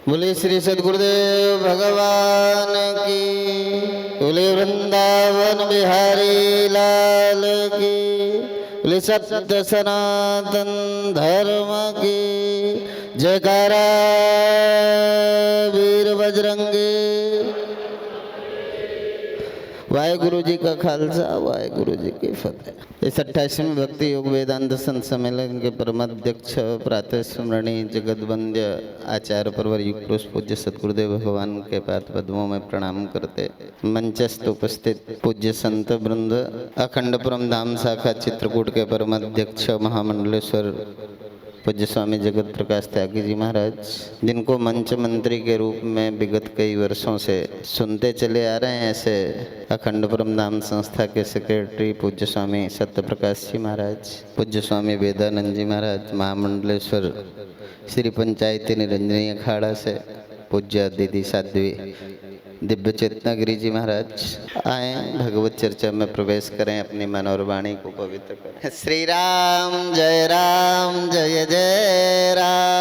बोले श्री सद्गुरुदेव भगवान की, बोले वृंदावन बिहारी लाल की, बोले सत्य सनातन धर्म की जयकारा वीर बजरंगी। वाहेगुरु जी का खालसा, वाहेगुरु जी की फतेह। इस 28वें भक्ति योग वेदांत संत सम्मेलन के परमाध्यक्ष प्रातः स्मरणीय जगतवंद्य आचार्य परवर युग पुरुष पूज्य सद्गुरुदेव भगवान के पाद पद्मों में प्रणाम करते मंचस्थ उपस्थित पूज्य संत वृंद, अखंड परम धाम शाखा चित्रकूट के परमाध्यक्ष महामंडलेश्वर पूज्य स्वामी जगत प्रकाश त्यागी जी महाराज, जिनको मंच मंत्री के रूप में विगत कई वर्षों से सुनते चले आ रहे हैं, ऐसे अखंड परम धाम संस्था के सेक्रेटरी पूज्य स्वामी सत्य प्रकाश जी महाराज, पूज्य स्वामी वेदानंद जी महाराज, महामंडलेश्वर श्री पंचायती निरंजनी अखाड़ा से पूज्य दीदी साध्वी दिव्य चेतना गिरी जी महाराज, आए भगवत चर्चा में प्रवेश करें, अपनी मन और वाणी को पवित्र करें। श्री राम जय जय राम,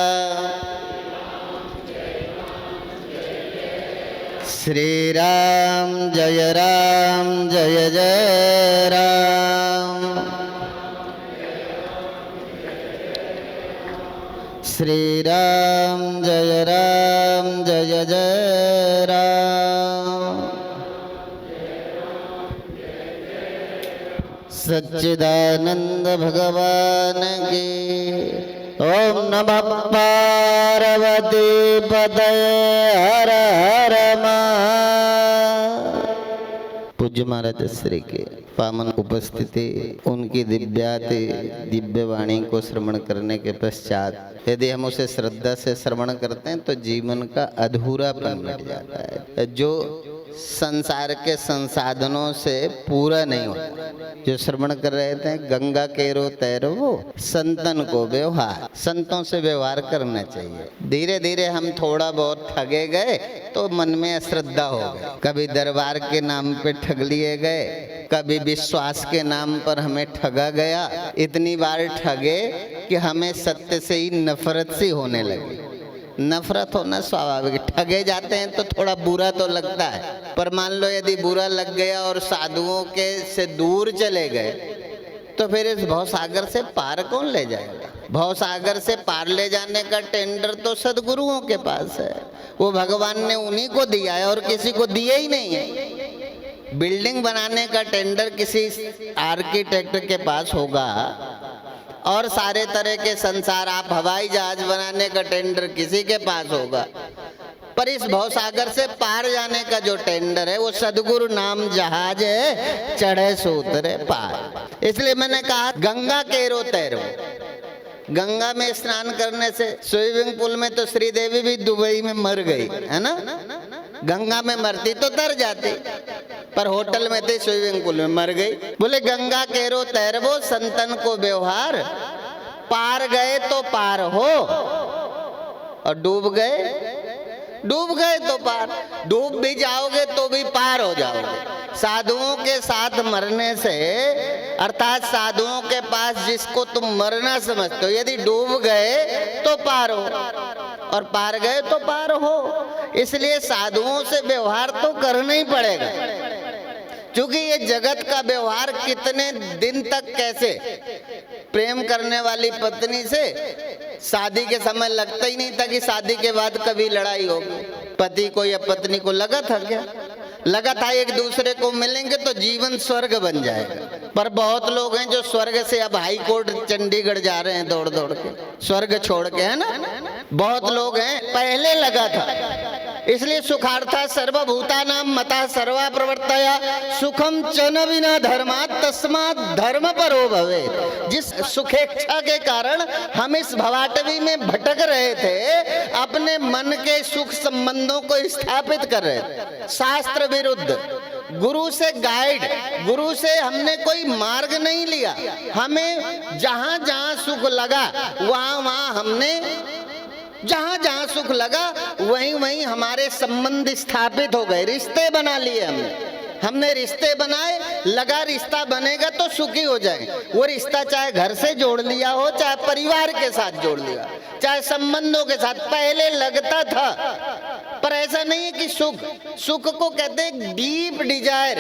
श्री राम जय जय राम, श्री राम जय जय राम। सच्चिदानंद भगवान की। ओम नमः पार्वती पतये हर हर महादेव। पूज्य महाराज श्री के पावन उपस्थिति, उनकी दिव्य वाणी को श्रवण करने के पश्चात यदि हम उसे श्रद्धा से श्रवण करते हैं तो जीवन का अधूरापन मिट जाता है, जो संसार के संसाधनों से पूरा नहीं होता। जो श्रवण कर रहे थे, गंगा केरो तैरवो संतन को व्यवहार, संतों से व्यवहार करना चाहिए। धीरे धीरे हम थोड़ा बहुत ठगे गए तो मन में अश्रद्धा हो गई, कभी दरबार के नाम पे ठग लिए गए, कभी विश्वास के नाम पर हमें ठगा गया। इतनी बार ठगे कि हमें सत्य से ही नफरत सी होने लगी। नफरत होना स्वाभाविक, ठगे जाते हैं तो थोड़ा बुरा तो लगता है, पर मान लो यदि बुरा लग गया और साधुओं के से दूर चले गए तो फिर इस भवसागर से पार कौन ले जाएगा? भवसागर से पार ले जाने का टेंडर तो सद्गुरुओं के पास है, वो भगवान ने उन्हीं को दिया है और किसी को दिया ही नहीं है। बिल्डिंग बनाने का टेंडर किसी आर्किटेक्ट के पास होगा और सारे तरह के संसार, आप हवाई जहाज बनाने का टेंडर किसी के पास होगा, पर इस भवसागर से पार जाने का जो टेंडर है वो सद्गुरु नाम जहाज है, चढ़े सो उतरे पार। इसलिए मैंने कहा गंगा केरो तैरो। गंगा में स्नान करने से, स्विमिंग पूल में तो श्रीदेवी भी दुबई में मर गई है ना, गंगा में मरती तो तर जाती, पर होटल में थी, स्विमिंग पूल में मर गई। बोले गंगा केरो तैरवो संतन को व्यवहार, पार गए तो पार हो और डूब गए तो पार। डूब भी जाओगे तो भी पार हो जाओगे। साधुओं के साथ मरने से, अर्थात साधुओं के पास जिसको तुम मरना समझते हो, यदि डूब गए तो पार हो और पार गए तो पार हो। इसलिए साधुओं से व्यवहार तो करना ही पड़ेगा, क्योंकि ये जगत का व्यवहार कितने दिन तक कैसे। प्रेम करने वाली पत्नी से शादी के समय लगता ही नहीं था कि शादी के बाद कभी लड़ाई होगी। पति को या पत्नी को लगा था क्या? लगा था एक दूसरे को मिलेंगे तो जीवन स्वर्ग बन जाएगा। पर बहुत लोग हैं जो स्वर्ग से अब हाई कोर्ट चंडीगढ़ जा रहे हैं दौड़ दौड़ के, स्वर्ग छोड़ के, है ना। बहुत लोग हैं, पहले लगा था। इसलिए सुखार्था सर्वभूतानां मता सर्वा प्रवर्तया सुखम चन विना धर्मात् तस्मात् धर्म परो भवेत्। जिस सुखेच्छा के कारण हम इस भवाटवी में भटक रहे थे, अपने मन के सुख संबंधों को स्थापित कर रहे थे शास्त्र विरुद्ध, गुरु से गाइड, गुरु से हमने कोई मार्ग नहीं लिया। हमें जहां जहां सुख लगा वहां वहां हमने, जहां जहां सुख लगा वहीं वहीं हमारे संबंध स्थापित हो गए, रिश्ते बना लिए हमने। हमने रिश्ते बनाए, लगा रिश्ता बनेगा तो सुखी हो जाए। वो रिश्ता चाहे घर से जोड़ लिया हो, चाहे परिवार के साथ जोड़ लिया, चाहे संबंधों के साथ, पहले लगता था। पर ऐसा नहीं है कि सुख को कहते हैं डीप डिजायर,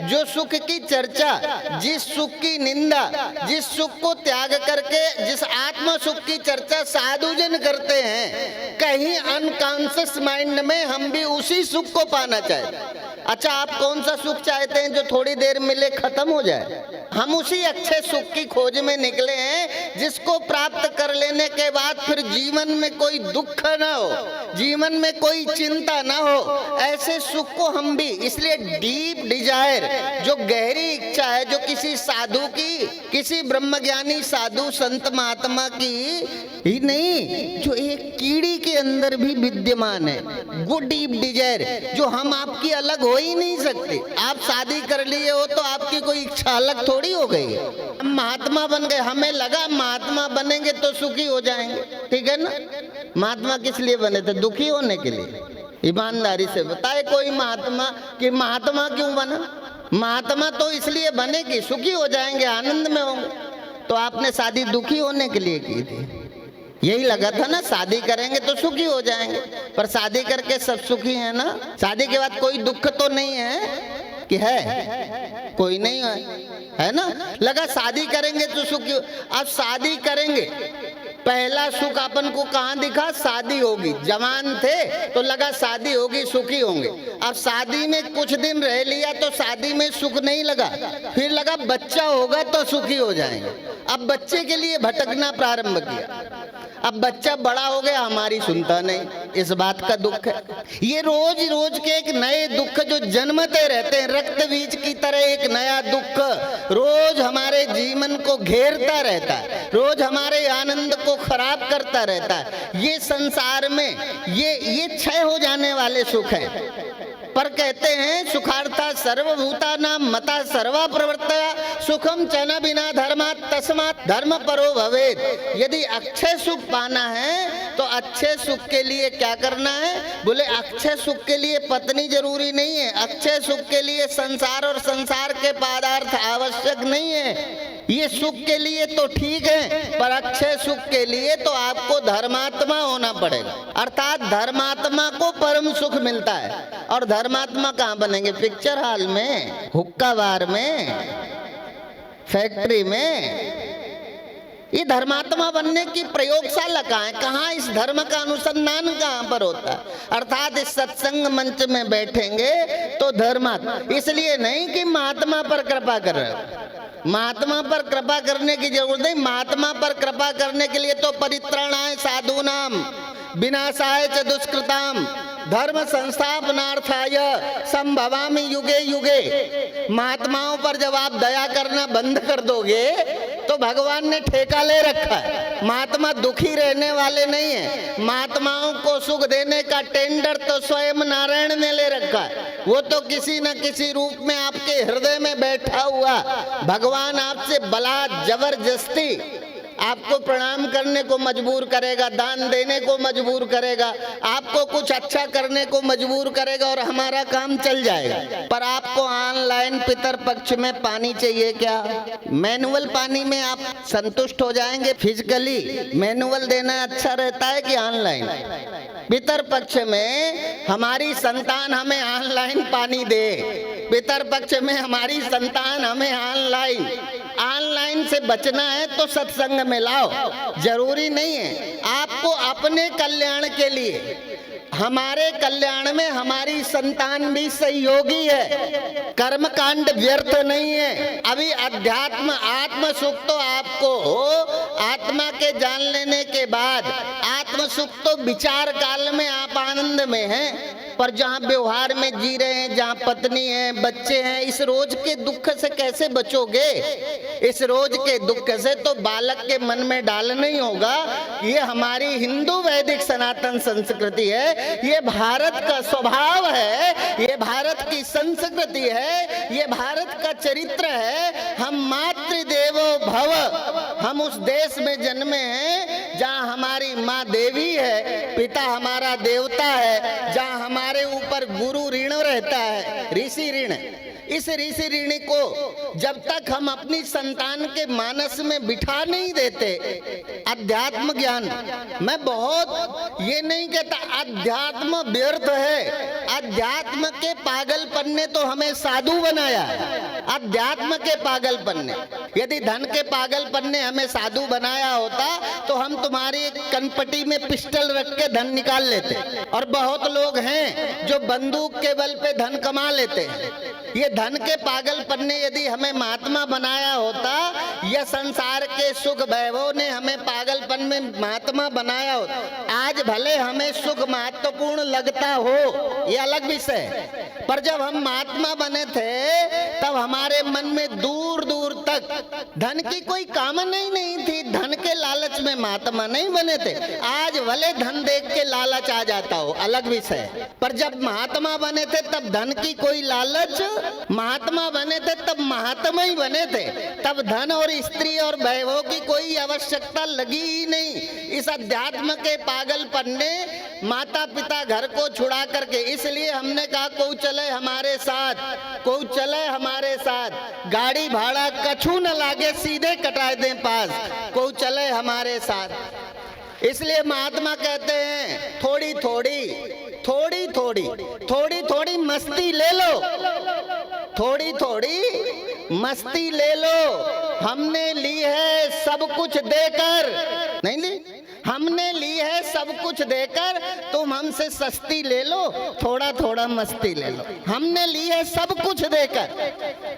जो सुख की चर्चा, जिस सुख की निंदा, जिस सुख को त्याग करके जिस आत्म सुख की चर्चा साधुजन करते हैं, कहीं अनकॉन्शियस माइंड में हम भी उसी सुख को पाना चाहते। अच्छा, आप कौन सा सुख चाहते हैं जो थोड़ी देर मिले खत्म हो जाए? हम उसी अच्छे सुख की खोज में निकले हैं जिसको प्राप्त कर लेने के बाद फिर जीवन में कोई दुख ना हो, जीवन में कोई चिंता ना हो। ऐसे सुख को हम भी, इसलिए डीप डिजायर, जो गहरी इच्छा है, जो किसी साधु की, किसी ब्रह्मज्ञानी साधु संत महात्मा की ही नहीं, जो एक कीड़ी के अंदर भी विद्यमान है, वो डीप डिजायर, जो हम आपकी अलग हो ही नहीं सकते। आप शादी कर लिए हो तो आपकी कोई इच्छा अलग थोड़ी हो गई है। हम महात्मा बन गए, हमें लगा महात्मा बनेंगे तो सुखी हो जाएंगे, ठीक है ना? महात्मा किस लिए बने थे? दुखी होने के लिए। ईमानदारी से बताए कोई महात्मा कि महात्मा क्यों बना? महात्मा तो इसलिए बने कि सुखी हो जाएंगे, आनंद में होंगे। तो आपने शादी दुखी होने के लिए की थी, यही लगा था ना, शादी करेंगे तो सुखी हो जाएंगे। पर शादी करके सब सुखी है ना? शादी के बाद कोई दुख तो नहीं है कि है? कोई नहीं है ना? लगा शादी करेंगे तो सुखी। अब शादी करेंगे, पहला सुख अपन को कहाँ दिखा? शादी होगी। जवान थे तो लगा शादी होगी, सुखी होंगे। अब शादी में कुछ दिन रह लिया तो शादी में सुख नहीं लगा, फिर लगा बच्चा होगा तो सुखी हो जाएंगे। अब बच्चे के लिए भटकना प्रारंभ किया। अब बच्चा बड़ा हो गया, हमारी सुनता नहीं, इस बात का दुख है। ये रोज रोज के एक नए दुख जो जन्मते रहते हैं, रक्त बीज की तरह एक नया दुख रोज हमारे जीवन को घेरता रहता है, रोज हमारे आनंद को खराब करता रहता है। ये संसार में ये क्षय हो जाने वाले सुख है। पर कहते हैं सुखार्था सर्वभूतानां मता सर्वा प्रवर्तया सुखम चन बिना धर्मात् तस्मात् धर्म परो भवेत्। यदि अक्षय सुख पाना है तो अच्छे सुख के लिए क्या करना है? बोले अक्षय सुख के लिए पत्नी जरूरी नहीं है, अक्षय सुख के लिए संसार और संसार के पदार्थ आवश्यक नहीं है। ये सुख के लिए तो ठीक है, पर अक्षय सुख के लिए तो आपको धर्मात्मा होना पड़ेगा। अर्थात धर्मात्मा को परम सुख मिलता है। और धर्मात्मा कहाँ बनेंगे? पिक्चर हॉल में, हुक्का बार में, फैक्ट्री में। ये धर्मात्मा बनने की प्रयोगशाला कहाँ है? कहाँ इस धर्म का अनुसंधान कहाँ पर होता है? अर्थात इस सत्संग मंच में बैठेंगे तो धर्मात्मा, इसलिए नहीं कि महात्मा पर कृपा कर रहे हो। महात्मा पर कृपा करने की जरूरत नहीं। महात्मा पर कृपा करने के लिए तो परित्राणाय साधूनाम विनाशाय च दुष्कृताम धर्म संस्थापनार्थाय संभवामि युगे युगे। महात्माओं पर जब आप दया करना बंद कर दोगे तो भगवान ने ठेका ले रखा है। महात्मा दुखी रहने वाले नहीं है। महात्माओं को सुख देने का टेंडर तो स्वयं नारायण ने ले रखा है। वो तो किसी न किसी रूप में आपके हृदय में बैठा हुआ भगवान आपसे बला जबरदस्ती आपको प्रणाम करने को मजबूर करेगा, दान देने को मजबूर करेगा, आपको कुछ अच्छा करने को मजबूर करेगा और हमारा काम चल जाएगा। पर आपको ऑनलाइन पितर पक्ष में पानी चाहिए क्या? मैनुअल पानी में आप संतुष्ट हो जाएंगे? फिजिकली मैनुअल देना अच्छा रहता है कि ऑनलाइन? पितर पक्ष में हमारी संतान हमें ऑनलाइन पानी दे, पितर पक्ष में हमारी संतान हमें ऑनलाइन से बचना है तो सत्संग में लाओ। जरूरी नहीं है, आपको अपने कल्याण के लिए, हमारे कल्याण में हमारी संतान भी सहयोगी है। कर्म कांड व्यर्थ नहीं है। अभी अध्यात्म आत्म सुख तो आपको आत्मा के जान लेने के बाद, आत्म सुख तो विचार काल में आप आनंद में हैं। पर जहाँ व्यवहार में जी रहे हैं, जहाँ पत्नी है, बच्चे हैं, इस रोज के दुख से कैसे बचोगे? इस रोज के दुख से तो बालक के मन में डालना ही होगा। ये हमारी हिंदू वैदिक सनातन संस्कृति है, ये भारत का स्वभाव है, ये भारत की संस्कृति है, ये भारत का चरित्र है। हम मातृदेवो भव, हम उस देश में जन्मे हैं जहाँ हमारी माँ देवी है, पिता हमारा देवता है, जहाँ हमारे ऊपर गुरु ऋण रहता है, ऋषि ऋण। इस ऋषि ऋणी को जब तक हम अपनी संतान के मानस में बिठा नहीं देते अध्यात्म ज्ञान, मैं बहुत ये नहीं कहता अध्यात्म व्यर्थ है, अध्यात्म के पागलपन ने तो हमें साधु बनाया। अध्यात्म के पागलपन ने, यदि धन के पागलपन ने हमें साधु बनाया होता तो हम तुम्हारी कनपटी में पिस्टल रख के धन निकाल लेते। और बहुत लोग हैं जो बंदूक के बल पे धन कमा लेते हैं। ये धन के पागलपन ने यदि हमें महात्मा बनाया होता, या संसार के सुख वैभव ने हमें पागलपन में महात्मा बनाया होता, आज भले हमें सुख महत्वपूर्ण लगता हो, ये अलग विषय, पर जब हम महात्मा बने थे तब हमारे मन में दूर दूर तक धन की कोई कामना ही नहीं थी। धन के लालच में महात्मा नहीं बने थे। आज भले धन देख के लालच आ जाता हो, अलग विषय, पर जब महात्मा बने थे तब धन की कोई लालच, महात्मा बने थे तब महात्मा ही बने थे, तब धन और स्त्री और वैभव की कोई आवश्यकता लगी ही नहीं। इस अध्यात्म के पागलपन ने माता पिता घर को छुड़ा करके, इसलिए हमने कहा को चले हमारे साथ, को चले हमारे साथ, गाड़ी भाड़ा कछु न लागे सीधे कटा दें पास, को चले हमारे साथ। इसलिए महात्मा कहते हैं थोड़ी थोड़ी थोड़ी थोड़ी थोड़ी थोड़ी मस्ती ले लो, थोड़ी थोड़ी मस्ती ले लो। हमने ली है सब कुछ देकर, नहीं ली, हमने ली है सब कुछ देकर, तुम हमसे सस्ती ले लो, थोड़ा थोड़ा मस्ती ले लो। हमने ली है सब कुछ देकर,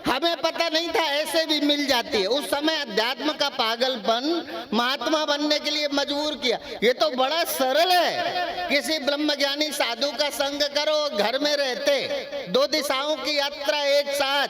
हमें पता नहीं था ऐसे भी मिल जाती है। उस समय अध्यात्म का पागलपन महात्मा बनने के लिए मजबूर किया। ये तो बड़ा सरल है, किसी ब्रह्मज्ञानी साधु का संग करो, घर में रहते, दो दिशाओं की यात्रा एक साथ,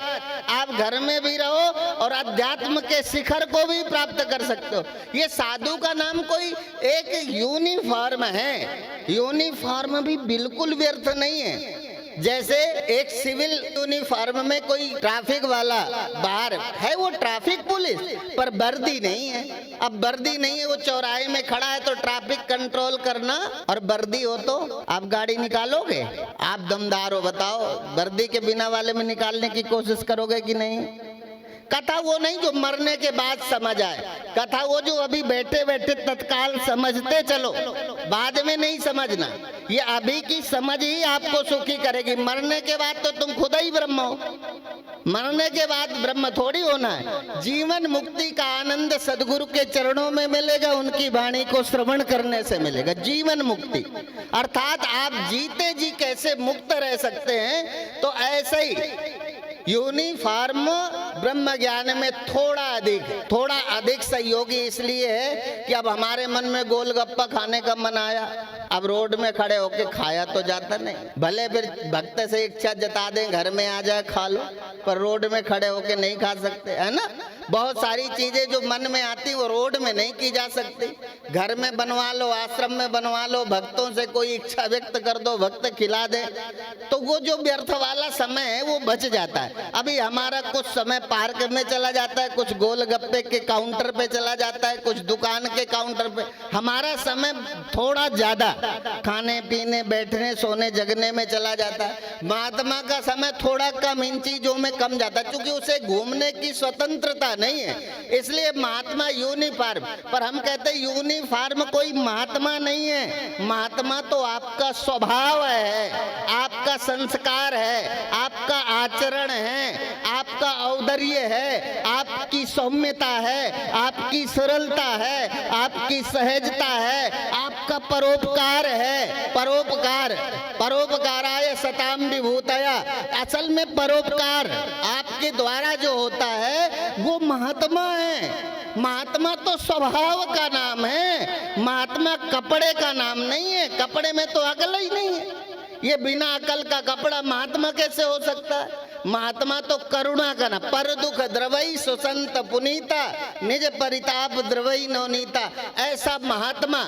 आप घर में भी रहो और अध्यात्म के शिखर को भी प्राप्त कर सकते हो। ये साधु का नाम कोई एक यूनिफॉर्म है, यूनिफॉर्म भी बिल्कुल व्यर्थ नहीं है। जैसे एक सिविल यूनिफॉर्म में कोई ट्रैफिक वाला बाहर है, वो ट्रैफिक पुलिस, पर वर्दी नहीं है। अब वर्दी नहीं है, वो चौराहे में खड़ा है तो ट्रैफिक कंट्रोल करना, और वर्दी हो तो आप गाड़ी निकालोगे? आप दमदार हो, बताओ, वर्दी के बिना वाले में निकालने की कोशिश करोगे कि नहीं? कथा वो नहीं जो मरने के बाद समझ आए, कथा वो जो अभी बैठे बैठे तत्काल समझते चलो, बाद में नहीं समझना। ये अभी की समझ ही आपको सुखी करेगी। मरने के बाद तो तुम खुद ही ब्रह्म हो, मरने के बाद ब्रह्म थोड़ी होना है। जीवन मुक्ति का आनंद सदगुरु के चरणों में मिलेगा, उनकी वाणी को श्रवण करने से मिलेगा जीवन मुक्ति। अर्थात आप जीते जी कैसे मुक्त रह सकते हैं, तो ऐसे ही यूनिफॉर्म ब्रह्म ज्ञान में थोड़ा अधिक सहयोगी इसलिए है कि अब हमारे मन में गोलगप्पा खाने का मन आया, अब रोड में खड़े होके खाया तो जाता नहीं, भले फिर भक्त से इच्छा जता दें घर में आ जाए खा लो, पर रोड में खड़े होके नहीं खा सकते, है ना। बहुत सारी चीजें जो मन में आती वो रोड में नहीं की जा सकती। घर में बनवा लो, आश्रम में बनवा लो, भक्तों से कोई इच्छा व्यक्त कर दो, भक्त खिला दे, तो वो जो व्यर्थ वाला समय है वो बच जाता है। अभी हमारा कुछ समय पार्क में चला जाता है, कुछ गोलगप्पे के काउंटर पे चला जाता है, कुछ दुकान के काउंटर पे। हमारा समय थोड़ा ज्यादा खाने पीने बैठने सोने जगने में चला जाता है। महात्मा का समय थोड़ा कम, इन चीजों में कम जाता है, क्योंकि उसे घूमने की स्वतंत्रता नहीं है। इसलिए महात्मा यूनिफॉर्म, पर हम कहते हैं यूनिफॉर्म कोई महात्मा नहीं है। महात्मा तो आपका स्वभाव है, आपका संस्कार है, आपका आचरण है, आपका औदार्य है, आपकी सौम्यता है, आपकी सरलता है, आपकी सहजता है, आपका परोपकार है। परोपकाराय सताम विभूतया, असल में परोपकार आपके द्वारा जो होता है वो महात्मा है। महात्मा तो स्वभाव का नाम है, महात्मा कपड़े का नाम नहीं है। कपड़े में तो अकल ही नहीं है, ये बिना अकल का कपड़ा महात्मा कैसे हो सकता है? महात्मा तो करुणा का नाम, पर दुख द्रवई सुसंत पुनीता, निज परिताप द्रवई नवनीता, ऐसा महात्मा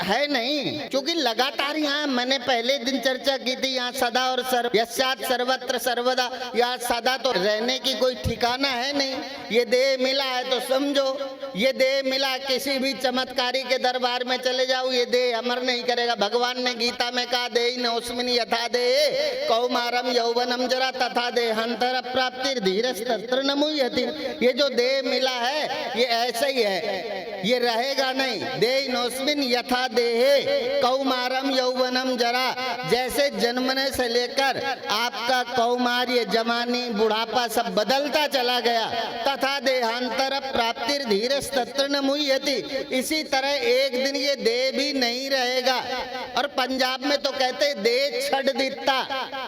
है नहीं। क्योंकि लगातार यहाँ मैंने पहले दिन चर्चा की थी, यहाँ सदा और यस्यात् सर्वत्र सर्वदा, यहाँ सदा तो रहने की कोई ठिकाना है नहीं। ये देह मिला है तो समझो ये देह मिला, किसी भी चमत्कारी के दरबार में चले जाओ, ये देह अमर नहीं करेगा। भगवान ने गीता में कहा, देहि न उस्मिन यथा देहे कौमारम यौवनम जरा तथा देह देहांतर प्राप्ति धीरस्तत्र न मुह्यति। ये जो देह मिला है ये ऐसा ही है, ये रहेगा नहीं। देहिनोस्मिन् यथा देहे कौमारम यौवनम जरा, जैसे जन्मने से लेकर आपका कौमार, ये जवानी, बुढ़ापा सब बदलता चला गया, तथा देहांतर प्राप्ति धीरस्तत्र न मुह्यति, इसी तरह एक दिन ये देह भी नहीं रहेगा। और पंजाब में तो कहते देह छड़ दिता।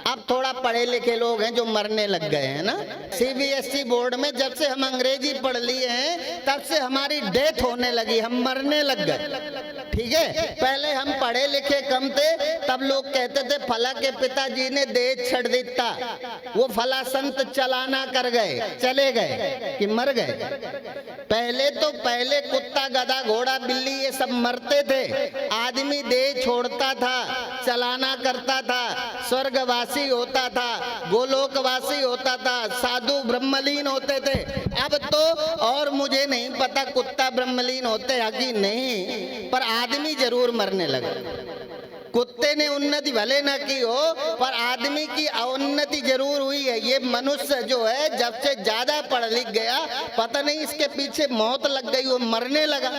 अब थोड़ा पढ़े लिखे लोग हैं जो मरने लग गए हैं ना। सीबीएसई बोर्ड में जब से हम अंग्रेजी पढ़ लिए हैं तब से हमारी डेथ होने लगी, हम मरने लग गए। ठीक है, पहले हम पढ़े लिखे कम थे, तब लोग कहते थे फला के पिताजी ने देह छड़ दिता, वो फला संत चलाना कर गए, चले गए कि मर गए। पहले कुत्ता गधा घोड़ा बिल्ली ये सब मरते थे, आदमी देह छोड़ता था, चलाना करता था, स्वर्गवासी होता था, गोलोकवासी होता था, साधु ब्रह्मलीन होते थे। अब तो और मुझे नहीं पता कुत्ता ब्रह्मलीन होते हैं कि नहीं, पर आदमी जरूर मरने लगा। कुत्ते ने उन्नति भले ना की हो, पर आदमी की अवन्नति जरूर हुई है। ये मनुष्य जो है जब से ज्यादा पढ़ लिख गया, पता नहीं इसके पीछे मौत लग गई, वो मरने लगा।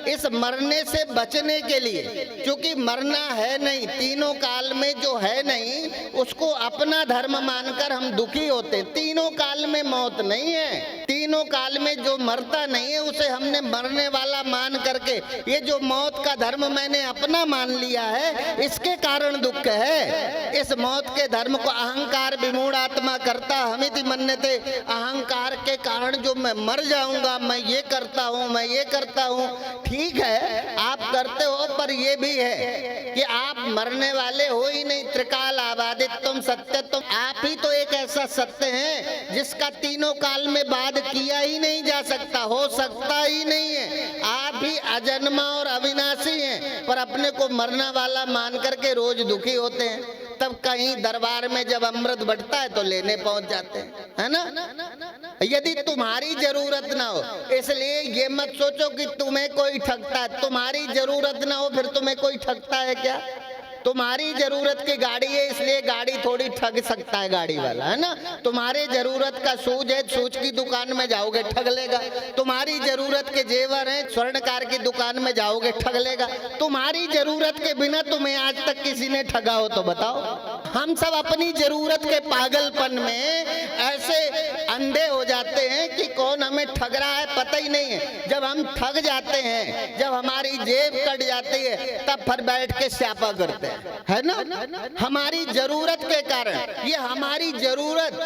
इस मरने से बचने के लिए, क्योंकि मरना है नहीं, तीनों काल में जो है नहीं उसको अपना धर्म मानकर हम दुखी होते। तीनों काल में मौत नहीं है, तीनों काल में जो मरता नहीं है उसे हमने मरने वाला मान करके, ये जो मौत का धर्म मैंने अपना मान लिया है, इसके कारण दुख है। इस मौत के धर्म को अहंकार विमूढ़ आत्मा करता हमिति मन्यते, अहंकार के कारण जो मैं मर जाऊंगा, मैं ये करता हूँ, मैं ये करता हूँ। ठीक है आप करते हो, पर ये भी है कि आप मरने वाले हो ही नहीं। त्रिकाल आबादित तुम सत्य, तुम आप ही तो एक ऐसा सत्य है जिसका तीनों काल में बाद किया ही नहीं जा सकता, हो सकता ही नहीं है। आप ही अजन्मा और अविनाशी हैं, पर अपने को मरना वाला मान करके रोज दुखी होते हैं। तब कहीं दरबार में जब अमृत बंटता है तो लेने पहुंच जाते हैं, है ना। यदि तुम्हारी जरूरत ना हो, इसलिए ये मत सोचो कि तुम्हें कोई ठगता है। तुम्हारी जरूरत ना हो फिर तुम्हें कोई ठगता है क्या? तुम्हारी जरूरत की गाड़ी है इसलिए गाड़ी थोड़ी ठग सकता है गाड़ी वाला, है ना। तुम्हारे जरूरत का शूज है, शूज की दुकान में जाओगे ठग लेगा। तुम्हारी जरूरत के जेवर हैं, स्वर्णकार की दुकान में जाओगे ठग लेगा। तुम्हारी जरूरत के बिना तुम्हें आज तक किसी ने ठगा हो तो बताओ। हम सब अपनी जरूरत के पागलपन में ऐसे अंधे हो जाते हैं कि कौन हमें ठग रहा है पता ही नहीं है। जब हम ठग जाते हैं, जब हमारी जेब कट जाती है, तब फिर बैठ के स्यापा करते हैं, है ना। हमारी जरूरत के कारण, ये हमारी जरूरत,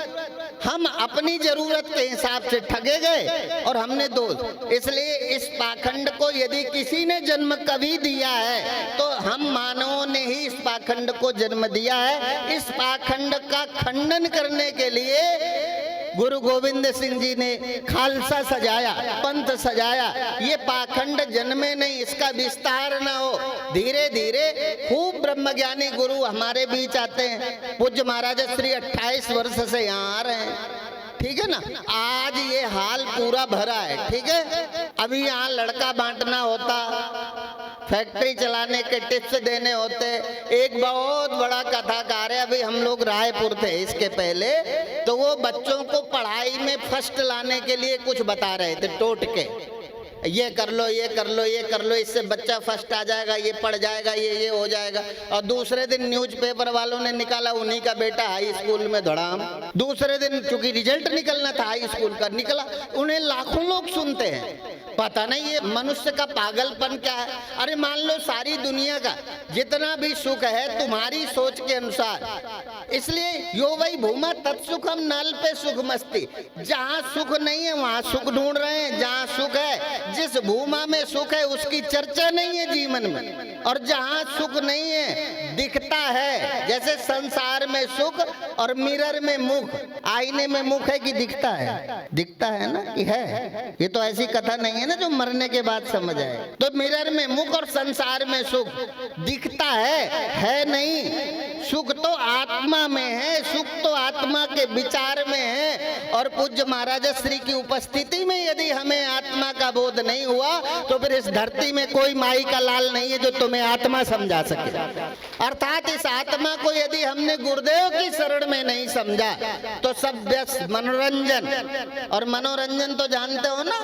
हम अपनी जरूरत के हिसाब से ठगे गए और हमने दोस्त। इसलिए इस पाखंड को यदि किसी ने जन्म कभी दिया है तो हम मानवों ने ही इस पाखंड को जन्म दिया है। इस पाखंड का खंडन करने के लिए गुरु गोविंद सिंह जी ने खालसा सजाया, पंथ सजाया। ये पाखंड जन्मे नहीं, इसका विस्तार ना हो। धीरे धीरे खूब ब्रह्मज्ञानी गुरु हमारे बीच आते हैं। पूज्य महाराज श्री 28 वर्ष से यहाँ आ रहे हैं, ठीक है ना। आज ये हाल पूरा भरा है, ठीक है। अभी यहाँ लड़का बांटना होता, फैक्ट्री चलाने के टिप्स देने होते। एक बहुत बड़ा कथाकार है, अभी हम लोग रायपुर थे इसके पहले, तो वो बच्चों को पढ़ाई में फर्स्ट लाने के लिए कुछ बता रहे थे टोट के। ये कर लो, ये कर लो, ये कर लो, इससे बच्चा फर्स्ट आ जाएगा, ये पढ़ जाएगा, ये हो जाएगा। और दूसरे दिन न्यूज़पेपर वालों ने निकाला उन्हीं का बेटा हाई स्कूल में धड़ाम। दूसरे दिन चूंकि रिजल्ट निकलना था हाई स्कूल का, निकला। उन्हें लाखों लोग सुनते हैं। पता नहीं ये मनुष्य का पागलपन क्या है। अरे मान लो सारी दुनिया का जितना भी सुख है तुम्हारी सोच के अनुसार, इसलिए यो वही भूमा तत्सुखम, नल पे सुख मस्ती। जहाँ सुख नहीं है वहाँ सुख ढूंढ रहे हैं, जहाँ सुख है, जिस भूमा में सुख है उसकी चर्चा नहीं है जीवन में। और जहाँ सुख नहीं है दिखता है, जैसे संसार में सुख और मिरर में मुख, आईने में मुख है कि दिखता है? दिखता है ना कि है। ये तो ऐसी कथा नहीं है ना जो मरने के बाद समझ आए। तो मिरर में मुख और संसार में सुख दिखता है नहीं। सुख तो आत्मा में है, सुख तो आत्मा के विचार में है। और पूज्य महाराज श्री की उपस्थिति में यदि हमें आत्मा का बोध नहीं हुआ तो फिर इस धरती में कोई माई का लाल नहीं है जो तुम्हें आत्मा समझा सके। अर्थात इस आत्मा को यदि हमने गुरुदेव की शरण में नहीं समझा तो सब व्यस्त मनोरंजन, और मनोरंजन तो जानते हो ना,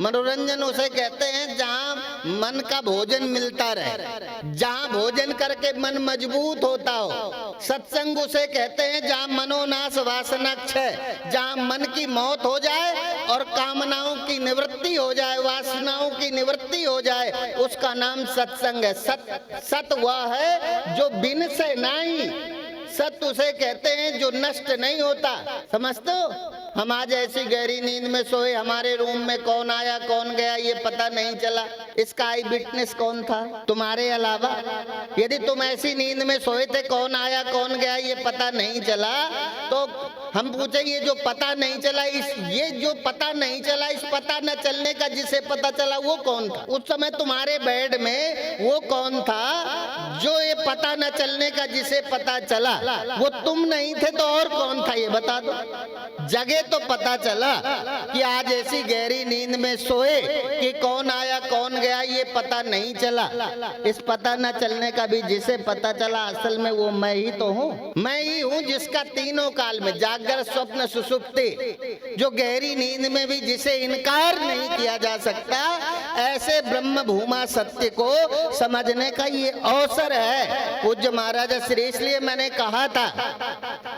मनोरंजन उसे कहते हैं जहाँ मन का भोजन मिलता रहे, जहाँ भोजन करके मन मजबूत होता हो। सत्संग उसे कहते हैं जहाँ मनोनाश वासना क्षय, जहाँ मन की मौत हो जाए और कामनाओं की निवृत्ति हो जाए, वासनाओं की निवृत्ति हो जाए, उसका नाम सत्संग है। सत वह है जो बिन से नहीं, सत उसे कहते हैं जो नष्ट नहीं होता। समझते हो? हम आज ऐसी गहरी नींद में सोए, हमारे रूम में कौन आया कौन गया ये पता नहीं चला, इसका आई विटनेस कौन था तुम्हारे अलावा? यदि तुम ऐसी नींद में सोए थे, कौन आया कौन गया ये पता नहीं चला, तो हम पूछेंगे ये जो पता नहीं चला, ये जो पता नहीं चला, इस पता न चलने का जिसे पता चला वो कौन था? उस समय तुम्हारे बेड में वो कौन था जो ये पता न चलने का जिसे पता चला? वो तुम नहीं थे तो और कौन था ये बता दो। जगह तो पता चला कि आज ऐसी गहरी नींद में सोए कि कौन आया कौन गया ये पता नहीं चला। इस पता न चलने का भी जिसे पता चला, असल में वो मैं ही तो हूँ। मैं ही हूँ जिसका तीनों काल में जागर स्वप्न सुषुप्ति, जो गहरी नींद में भी जिसे इनकार नहीं किया जा सकता, ऐसे ब्रह्म भूमा सत्य को समझने का ये अवसर है पूज्य महाराज श्री। इसलिए मैंने कहा था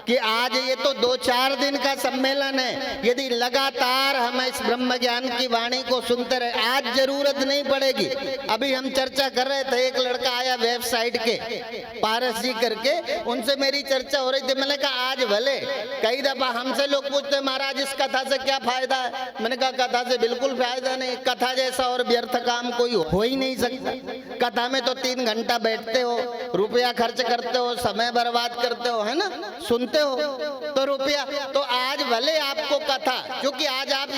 कि आज ये तो 2-4 दिन का सम्मेलन है, यदि लगातार हम इस ब्रह्म ज्ञान की वाणी को सुनते रहे, आज जरूरत नहीं पड़ेगी। अभी हम चर्चा कर रहे थे, एक लड़का आया वेबसाइट के पारस जी करके, उनसे मेरी चर्चा हो रही थी। मैंने कहा आज भले कई दफा हमसे लोग पूछते महाराज इस कथा से क्या फायदा है? मैंने कहा कथा से बिल्कुल फायदा नहीं, कथा जैसा और व्यर्थ काम कोई हो ही नहीं सकता। कथा में तो 3 घंटा बैठते हो, रुपया खर्च करते हो, समय बर्बाद करते हो, है ना, सुनते हो तो रुपया। तो आज भले आपको कथा, क्योंकि आज आप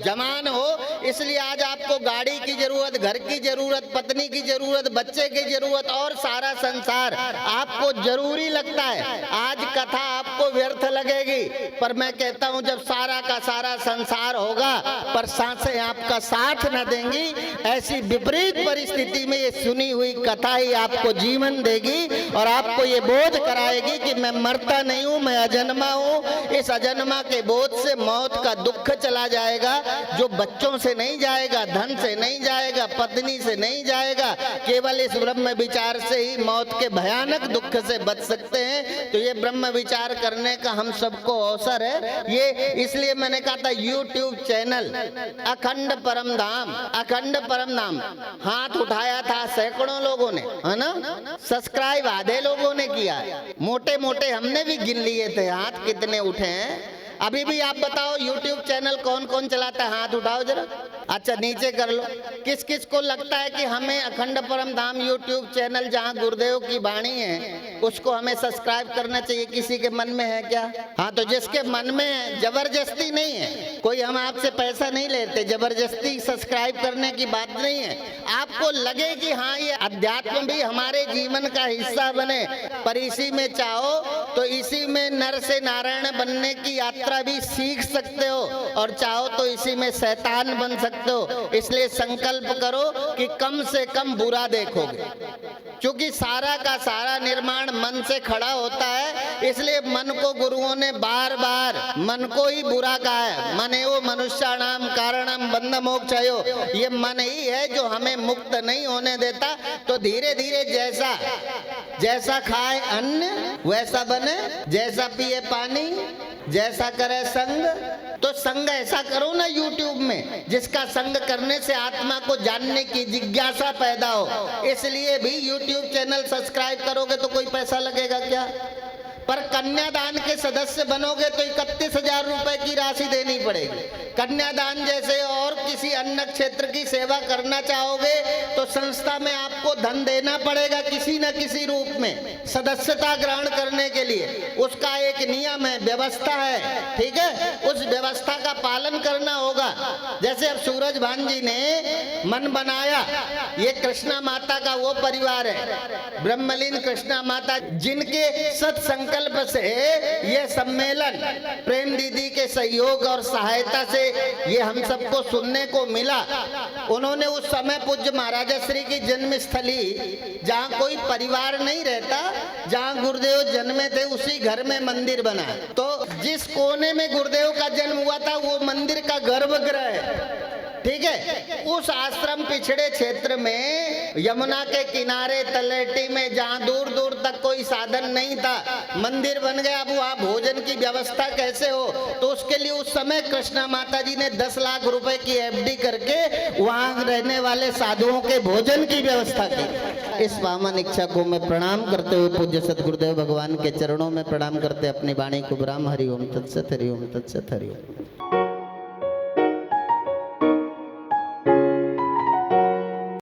जवान हो इसलिए आज आपको गाड़ी की जरूरत, घर की जरूरत, पत्नी की जरूरत, बच्चे की जरूरत और सारा संसार आपको जरूरी लगता है। आज कथा आपको व्यर्थ लगेगी, पर मैं कहता हूं जब सारा का सारा संसार होगा पर सांसें आपका साथ न देंगी, ऐसी विपरीत परिस्थिति में ये सुनी हुई कथा ही आपको जीवन देगी और आपको ये बोध कराएगी कि मैं मरता नहीं हूं, मैं अजन्मा हूं। इस अजन्मा के बोध से मौत का दुख चला जाएगा, जो बच्चों से नहीं जाएगा, धन से नहीं जाएगा, पत्नी से नहीं जाएगा। केवल इस ब्रह्म विचार से ही मौत के भयानक दुख से बच सकते हैं। तो ये ब्रह्म विचार करने का हम सबको अवसर है। ये इसलिए मैंने कहा था YouTube चैनल अखंड परम धाम, अखंड परम धाम, हाथ उठाया था सैकड़ों लोगों ने, है ना, सब्सक्राइब आधे लोगों ने किया, मोटे मोटे हमने भी गिन लिए थे हाथ कितने उठे हैं। अभी भी आप बताओ YouTube चैनल कौन कौन चलाता है? हाथ उठाओ जरा। अच्छा नीचे कर लो। किस किस को लगता है कि हमें अखंड परम धाम YouTube चैनल जहां गुरुदेव की वाणी है उसको हमें सब्सक्राइब करना चाहिए? किसी के मन में है क्या? हाँ, तो जिसके मन में है, जबरदस्ती नहीं है, कोई हम आपसे पैसा नहीं लेते, जबरदस्ती सब्सक्राइब करने की बात नहीं है। आपको लगे कि हाँ ये अध्यात्म भी हमारे जीवन का हिस्सा बने, पर इसी में चाहो तो इसी में नर से नारायण बनने की यात्रा भी सीख सकते हो, और चाहो तो इसी में शैतान बन सकते हो। इसलिए संकल्प करो कि कम से कम बुरा देखोगे, क्योंकि सारा का सारा निर्माण मन से खड़ा होता है। इसलिए मन को गुरुओं ने बार बार मन को ही बुरा कहा है। मन एवं मनुष्याणाम कारणम बंध मोक्षयो, ये मन ही है जो हमें मुक्त नहीं होने देता। तो धीरे धीरे जैसा जैसा खाए अन्न वैसा बने, जैसा पिए पानी, जैसा करे संग। तो संग ऐसा करो ना YouTube में जिसका संग करने से आत्मा को जानने की जिज्ञासा पैदा हो। इसलिए भी YouTube चैनल सब्सक्राइब करोगे तो कोई पैसा लगेगा क्या? पर कन्यादान के सदस्य बनोगे तो 31,000 रुपए की राशि देनी पड़ेगी। कन्यादान जैसे और किसी अन्य क्षेत्र की सेवा करना चाहोगे तो संस्था में आपको धन देना पड़ेगा किसी न किसी रूप में, सदस्यता ग्रहण करने के लिए उसका एक नियम है, व्यवस्था है, ठीक है। उस व्यवस्था का पालन करना होगा। जैसे अब सूरज भान जी ने मन बनाया, ये कृष्णा माता का वो परिवार है, ब्रह्मलीन कृष्णा माता, जिनके सत्संकल्प से ये सम्मेलन प्रेम दीदी के सहयोग और सहायता से ये हम सबको सुनने को मिला। उन्होंने उस समय पूज्य महाराजा श्री की जन्मस्थली, जहाँ कोई परिवार नहीं रहता, जहाँ गुरुदेव जन्मे थे, उसी घर में मंदिर बना। तो जिस कोने में गुरुदेव का जन्म हुआ था वो मंदिर का गर्भगृह है, ठीक है। उस आश्रम पिछड़े क्षेत्र में यमुना के किनारे तलेटी में, जहाँ दूर दूर तक कोई साधन नहीं था, मंदिर बन गया। अब वहाँ भोजन की व्यवस्था कैसे हो, तो उसके लिए उस समय कृष्णा माता जी ने 10 लाख रुपए की एफडी करके वहाँ रहने वाले साधुओं के भोजन की व्यवस्था की। इस पावन इच्छा को मैं प्रणाम करते हुए पूज्य सतगुरुदेव भगवान के चरणों में प्रणाम करते अपनी वाणी को विराम। हरि ओम तत्सत, हरि ओम तत्सत, हरि ओम।